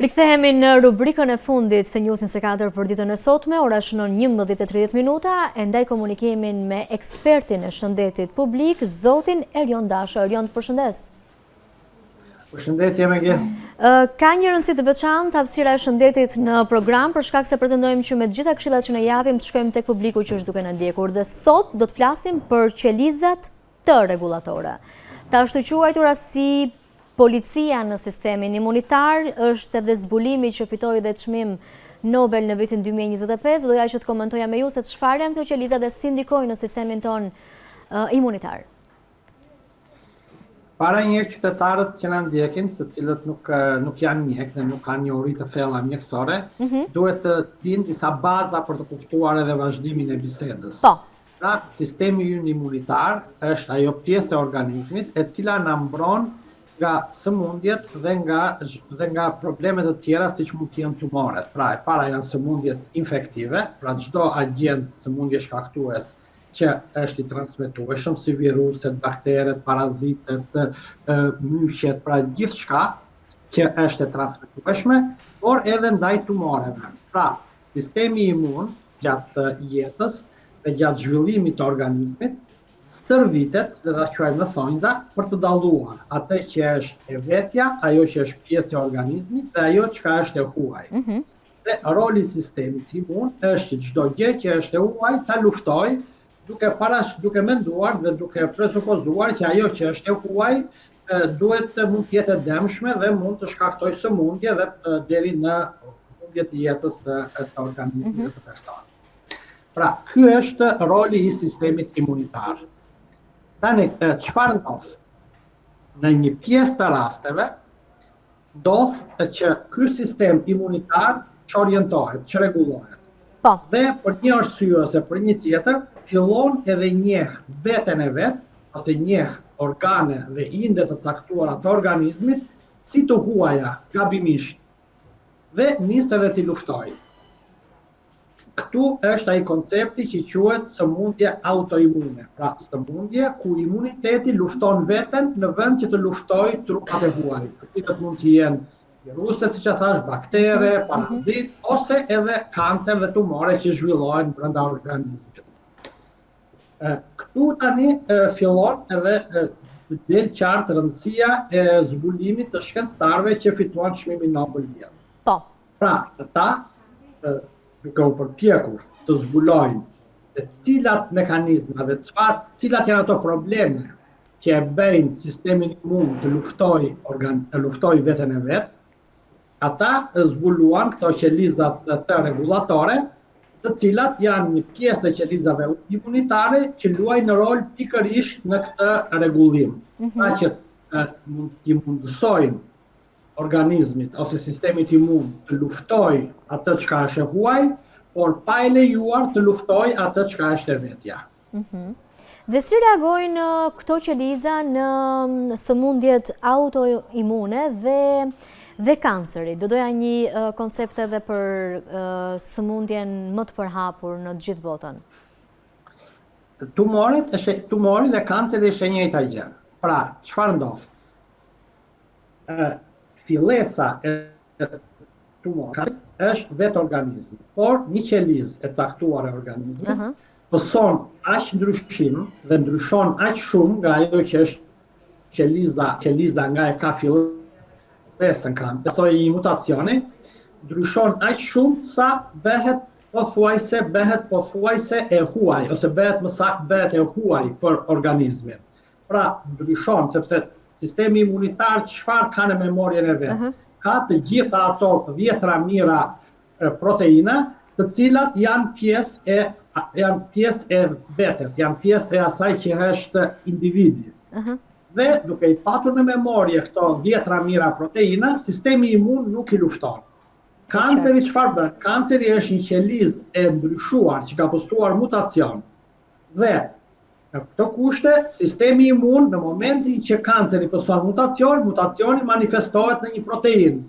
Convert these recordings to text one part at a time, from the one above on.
Rikthehemi në rubrikën e fundit të News 24 për ditën e sotme, ora shënon 11:30 minuta, e ndaj komunikimin me ekspertin e shëndetit publik, zotin Erion Dasho. Erion, të përshëndes. Përshëndetje me gje. Ka një rëndësi të veçantë hapësira e shëndetit në program, për shkak se pretendojmë që me të gjitha këshillat që ne japim të shkojmë tek publiku që është duke na ndjekur. Dhe sot do të flasim për qelizat të rregullatore. Ta është quajtura si policia në sistemin imunitar, është edhe zbulimi që fitoi dhe çmim Nobel në vitin 2025. Doja që të komentoja me ju se çfarë janë këto qeliza dhe si ndikojnë në sistemin ton imunitar. Para një qytetarët që na ndjekin, të cilët nuk janë mjek dhe nuk kanë njohuri të thella mjekësore, duhet të dinë disa baza për të kuptuar edhe vazhdimin e bisedës. Po. Pra, sistemi ynë imunitar është ajo pjesë e organizmit e cila na mbron nga sëmundjet dhe nga problemet të tjera siç mund të jenë tumoret. Pra, e para janë sëmundjet infektive, pra çdo agent sëmundje shkaktues që është i transmetueshëm, si viruset, bakteret, parazitet, myqet, pra gjithçka që është e transmetueshme, por edhe ndaj tumoreve. Pra, sistemi imun gjatë jetës dhe gjatë zhvillimit të organizmit stërvitet, dhe ta quajmë në thonjza, për të dalluar atë që është e vetja, ajo që është pjesë e organizmit dhe ajo që është e huaj. Dhe roli i sistemit imun është që çdo gjë që është e huaj ta luftoj, duke menduar dhe duke presupozuar që ajo që është e huaj mund të jetë e dëmshme dhe mund të shkaktoj sëmundje dhe deri në humbje të jetës të organizmit dhe të personit. Pra, ky është roli i sistemit imunitar. Tani, çfarë ndodh? Në një pjesë të rasteve, ndodh që ky sistem imunitar çorientohet, çrregullohet. Po. Dhe për një arsye ose për një tjetër, fillon edhe njeh veten e vet, ose njeh organe dhe inde të caktuara të organizmit, si të huaja gabimisht, dhe nis edhe t'i luftoj. Këtu është ai koncepti që quhet sëmundje autoimune, pra sëmundje ku imuniteti lufton veten në vend që të luftojë trupat e huaj. Këto mund të jenë viruse, siç e thash, baktere, parazit, ose edhe kancer dhe tumore që zhvillohen brenda organizmit. Këtu tani fillon edhe të del qartë rëndësia e zbulimit të shkencëtarëve që fituan çmimin Nobel. Po. Pra, ata duke u përpjekur të zbulojnë se cilat mekanizma dhe cilat janë ato probleme që e bëjnë sistemin imun të luftoj veten e vet, ata zbuluan këto qelizat të rregullatore, të cilat janë një pjesë e qelizave imunitare që luajnë rol pikërisht në këtë rregullim. Pra që i mundësojnë organizmit ose sistemit imun të luftoj atë çka është e huaj, por pa e lejuar të luftoj atë çka është e vetja. Dhe si reagojnë këto qeliza në sëmundjet autoimune dhe kanceri? Do doja një koncept edhe për sëmundjen më të përhapur në të gjithë botën. Tumori dhe kanceri është e njëjta gjë. Pra, çfarë ndodh? Fillesa e tumorit është vetë organizmi, por një qelizë e caktuar e organizmit pëson aq ndryshim dhe ndryshon aq shumë nga ajo që është qeliza nga e ka fillesën kancer, ose i mutacioni, ndryshon aq shumë sa bëhet pothuajse e huaj, ose bëhet më saktë bëhet e huaj për organizmin. Pra, ndryshon sepse sistemi imunitar çfarë ka në memorien e vet? Ka të gjitha ato vjetra mira proteina, të cilat janë pjesë e vetes, janë pjesë e asaj që është individi. Dhe duke i patur në memorie këto vjetra mira proteina, sistemi imun nuk i lufton. Kanceri çfarë bën? Kanceri është një qelizë e ndryshuar që ka postuar mutacion. Dhe në këto kushte, sistemi imun në momentin që kanceri pëson mutacioni manifestohet në një proteinë.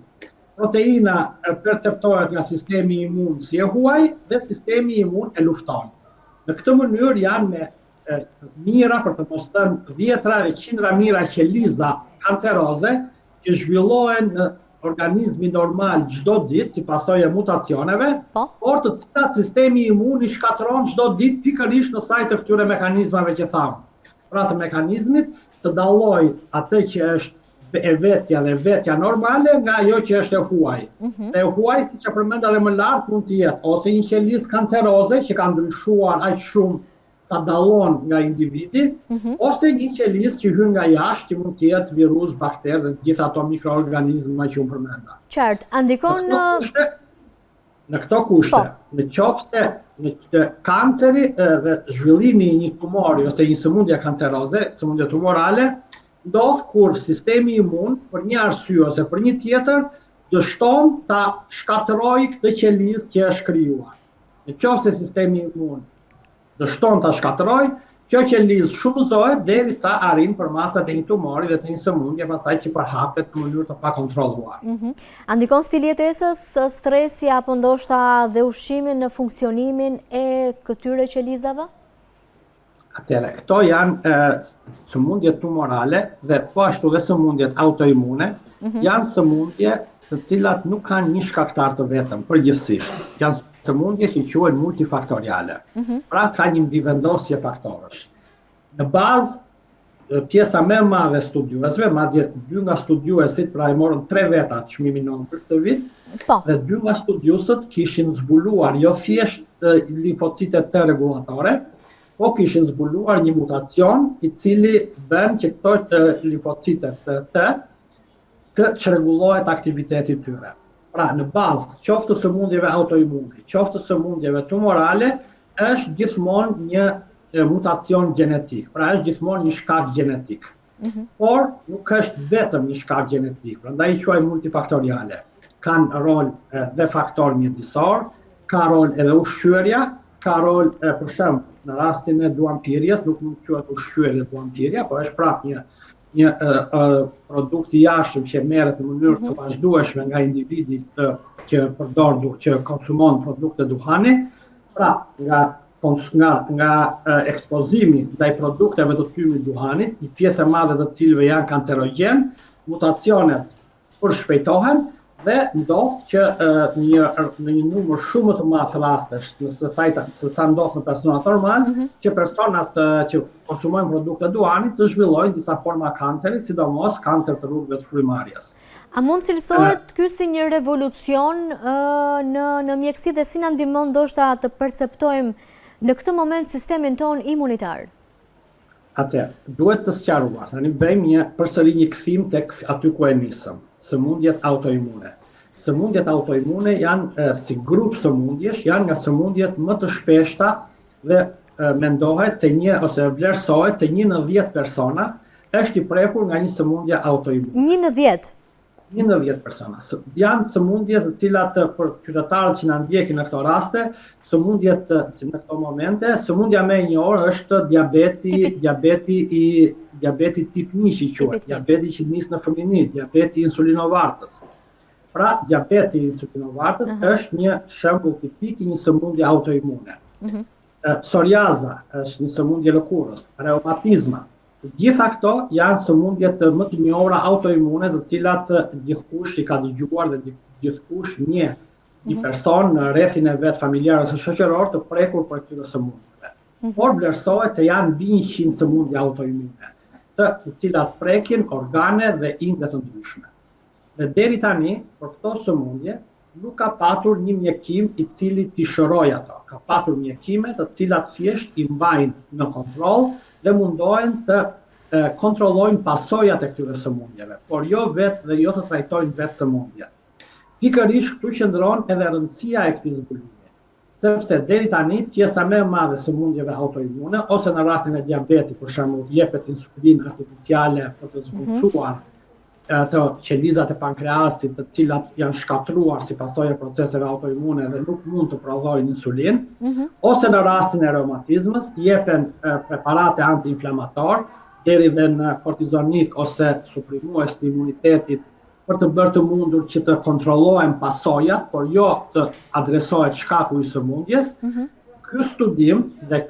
Proteina perceptohet nga sistemi imun si e huaj dhe sistemi imun e lufton. Në këtë mënyrë janë me mira, për të mos thënë dhjetra dhe qindra mira qeliza kanceroze që zhvillohen në organizmi normal çdo ditë si pasojë e mutacioneve, por të cilat sistemi imun i shkatërron çdo ditë pikërisht në sajt të këtyre mekanizmave që thamë. Pra të mekanizmit të dalloj atë që është e vetja dhe vetja normale nga ajo që është e huaj. Dhe e huaj, siç e përmenda edhe më lart, mund të jetë ose një qelizë kanceroze që ka ndryshuar aq shumë sa dallon nga individi, ose një qelizë që hyn nga jashtë, që mund të jetë virus, bakter dhe gjithë ato mikroorganizma që unë përmenda. Qartë, ndikon në këto kushte, në qoftë në kanceri dhe zhvillimi i një tumori ose një sëmundje kanceroze, sëmundje tumorale, ndodh kur sistemi imun, për një arsye ose për një tjetër, dështon ta shkatërrojë këtë qelizë që është krijuar. Në qoftë se sistemi imun dështon ta shkatërrojë, kjo qelizë shumëzohet derisa arrin përmasat e një tumori dhe të një sëmundje, pastaj që përhapet në mënyrë të pakontrolluar. A ndikon stili jetesës, stresi apo ndoshta dhe ushqimi në funksionimin e këtyre qelizave? Atëre, këto janë sëmundjet tumorale dhe po ashtu dhe sëmundjet autoimune, janë sëmundje të cilat nuk kanë një shkaktar të vetëm, përgjithsisht. Janë sëmundje që quhen multifaktoriale. Pra ka një mbivendosje faktorësh. Në bazë, pjesa më e madhe e studiuesve, madje 2 nga studiuesit, pra e morën 3 veta çmimin Nobel këtë vit, dhe 2 nga studiuesët kishin zbuluar jo thjesht limfocitet T regulatore, po kishin zbuluar një mutacion i cili bën që këto limfocitet T të çrregullohet aktiviteti i tyre. Pra në bazë qoftë të sëmundjeve autoimune, qoftë të sëmundjeve tumorale, është gjithmonë një mutacion gjenetik, pra është gjithmonë një shkak gjenetik. Por nuk është vetëm një shkak gjenetik, prandaj i quajmë multifaktoriale. Kanë rol dhe faktor mjedisor, ka rol edhe ushqyerja, ka rol për shembull në rastin e duampirjes, nuk mund të quhet ushqyerje duampirja, por është prapë një produkt i jashtëm që merret në mënyrë të vazhdueshme nga individi që konsumon produkte duhani. Pra, nga ekspozimi ndaj produkteve të tymit duhanit, një pjesë e madhe të cilëve janë kancerogjen, mutacionet përshpejtohen dhe ndodh që në një numër shumë të madh rastesh, se sa ndodh në personat normal, që personat që konsumojnë produkte duhanit të zhvillojnë disa forma kanceri, sidomos kancer të rrugëve të frymarrjes. A mund cilësohet ky si një revolucion në mjeksi dhe si na ndihmon ndoshta të perceptojmë në këtë moment sistemin ton imunitar? Duhet të sqaruar, tani bëjmë përsëri një kthim tek aty ku e nisëm. Sëmundjet autoimune. Sëmundjet autoimune janë si grup sëmundjesh, janë nga sëmundjet më të shpeshta dhe mendohet se ose vlerësohet se 1 në 10 persona është i prekur nga një sëmundje autoimune. 1 në 10? 1 në 10 persona. Janë sëmundje të cilat për qytetarët që na ndjekin në këto raste, sëmundjet që në këto momente, sëmundja më e njohur është diabeti tip 1 që quhet, diabeti që nis në fëmijëni, diabeti insulinovartës. Pra, diabeti insulinovartës është një shembull tipik i një sëmundje autoimune. Psoriaza është një sëmundje lëkurës, reumatizma. Gjitha këto janë sëmundjet më të njohura autoimune, të cilat gjithkush i ka dëgjuar dhe gjithkush një person në rrethin e vet familjar ose shoqëror të prekur për këtyre sëmundjeve. Por vlerësohet se janë mbi 100 sëmundje autoimune, të cilat prekin organe dhe inde të ndryshme. Dhe deri tani, për këto sëmundje, nuk ka patur një mjekim i cili t'i shërojë ato. Ka patur mjekime të cilat thjesht i mbajnë në kontroll dhe mundohen të kontrollojnë pasojat e këtyre sëmundjeve, por jo vetë dhe jo të trajtojnë vetë sëmundjet. Pikërisht këtu qëndron edhe rëndësia e këtij zbulimi, sepse deri tani pjesa më e madhe e sëmundjeve autoimune, ose në rastin e diabetit, për shembull, jepet insulinë artificiale për të zbulsuar të qelizat e pankreasit, të cilat janë shkatruar si pasojë e proceseve autoimune dhe nuk mund të prodhojnë insulinë, ose në rastin e reumatizmës jepen preparate antiinflamator, deri dhe në kortizonik ose suprimues të imunitetit për të bërë të mundur që të kontrollohen pasojat, por jo të adresohet shkaku i sëmundjes. Ky studim dhe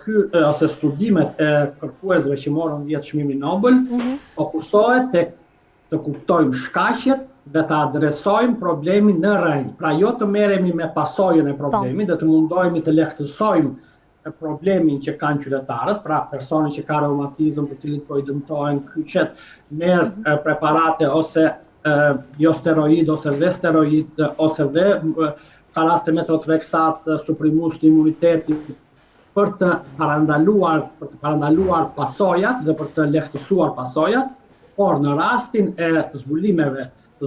ose studimet e kërkuesve që morën 10 çmimin Nobel fokusohet tek të kuptojmë shkaqet dhe të adresojmë problemin në rënjë. Pra jo të merremi me pasojën e problemit, dhe të mundohemi të lehtësojmë problemin që kanë qytetarët, pra personi që ka reumatizëm, të cilit po i dëmtohen kyçet, merr preparate ose jo steroid ose dhe steroid ose dhe ka raste metotrexat, suprimues të imunitetit për të parandaluar pasojat dhe për të lehtësuar pasojat, por në rastin e të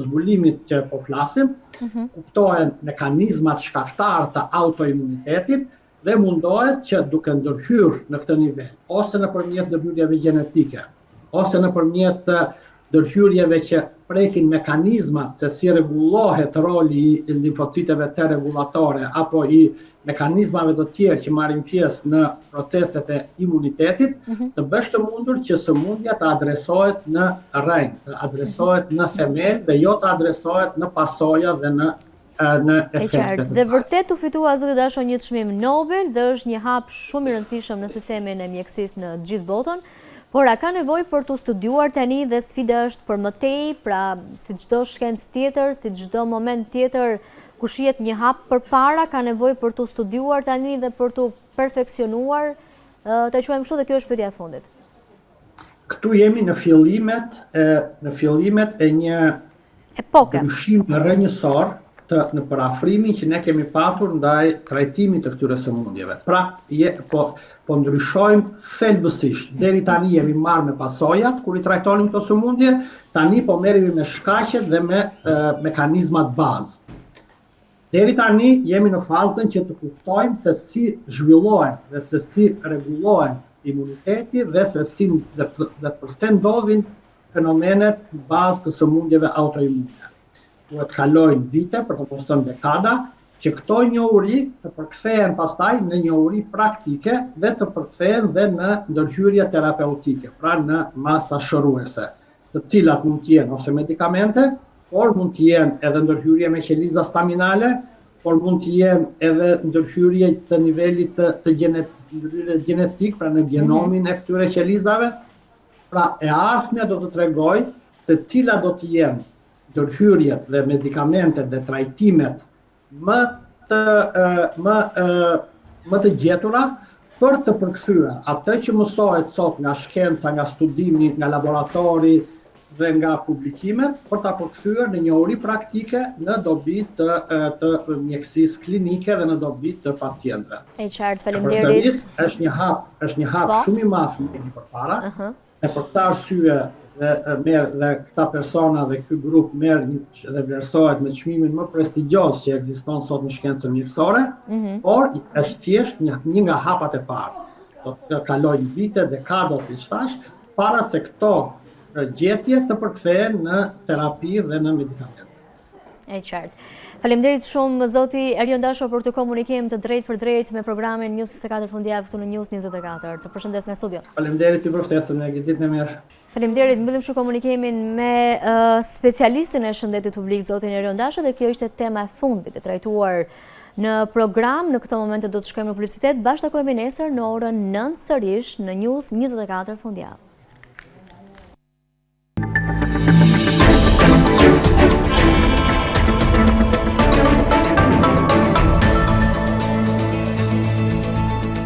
zbulimit që po flasim, kuptohen mekanizmat shkaktar të autoimunitetit dhe mundohet që duke ndërhyrë në këtë nivel, ose nëpërmjet ndërhyrjeve gjenetike, ose nëpërmjet ndërhyrjeve që prekin mekanizmat se si rregullohet roli i limfociteve T regulatore apo i mekanizmave të tjerë që marrin pjesë në proceset e imunitetit, të bësh të mundur që sëmundja të adresohet në rrënjë, të adresohet në themel dhe jo të adresohet në pasoja dhe në efektet. Dhe vërtet u fitua zoti Dasho një çmim Nobel dhe është një hap shumë i rëndësishëm në sistemin e mjekësisë në gjithë botën. Por a ka nevojë për të studiuar tani dhe sfida është për më tej, pra si çdo shkencë tjetër, si çdo moment tjetër ku shihet një hap përpara, ka nevojë për të studiuar tani dhe për të perfeksionuar, ta quajmë kështu, dhe kjo është pyetja e fundit. Këtu jemi në fillimet e një epoke ndryshimi rrënjësor në parafrimin që ne kemi patur ndaj trajtimit të këtyre sëmundjeve. Pra, po ndryshojmë thelbësisht. Deri tani jemi marrë me pasojat kur i trajtonim këto sëmundje, tani po merremi me shkaqet dhe me mekanizmat bazë. Deri tani jemi në fazën që të kuptojmë se si zhvillohet dhe se si rregullohet imuniteti dhe se si dhe pse ndodhin fenomenet bazë të sëmundjeve autoimune. Duhet kalojnë vite, për të mos thënë dekada, që këto njohuri të përkthehen pastaj në njohuri praktike dhe të përkthehen dhe në ndërhyrje terapeutike, pra në masa shëruese, të cilat mund të jenë ose medikamente, por mund të jenë edhe ndërhyrje me qeliza staminale, por mund të jenë edhe ndërhyrje të nivelit të gjenetik, pra në genomin e këtyre qelizave. Pra e ardhmja do të tregoj se cila do të jenë ndërhyrjet dhe medikamentet dhe trajtimet më të gjetura për të përkthyer atë që mësohet sot nga shkenca, nga studimi, nga laboratori dhe nga publikimet, për ta përkthyer në njohuri praktike në dobi të mjekësisë klinike dhe në dobi të pacientëve. E qartë, faleminderit. Është një hap shumë i madh në përpara. E për këtë arsye dhe këta persona dhe ky grup merr dhe vlerësohet me çmimin më prestigjioz që ekziston sot në shkencën mjekësore, por është thjesht një nga hapat e parë. Do të kalojnë vite, dekada, siç thash, para se këto gjetje të përkthehen në terapi dhe në medikamente. E qartë. Faleminderit shumë zoti Erion Dasho për të komunikim të drejtë për drejtë me programin News 24 fundjavë këtu në News 24. Të përshëndes nga studio. Faleminderit për ftesën, e ditën e mirë. Faleminderit, mbyllim shumë komunikimin me specialistin e shëndetit publik zotin Erion Dasho dhe kjo ishte tema e fundit e trajtuar në program. Në këto momente do të shkojmë në publicitet, bashkë takojmë nesër në orën 9 sërish në News 24 fundjavë.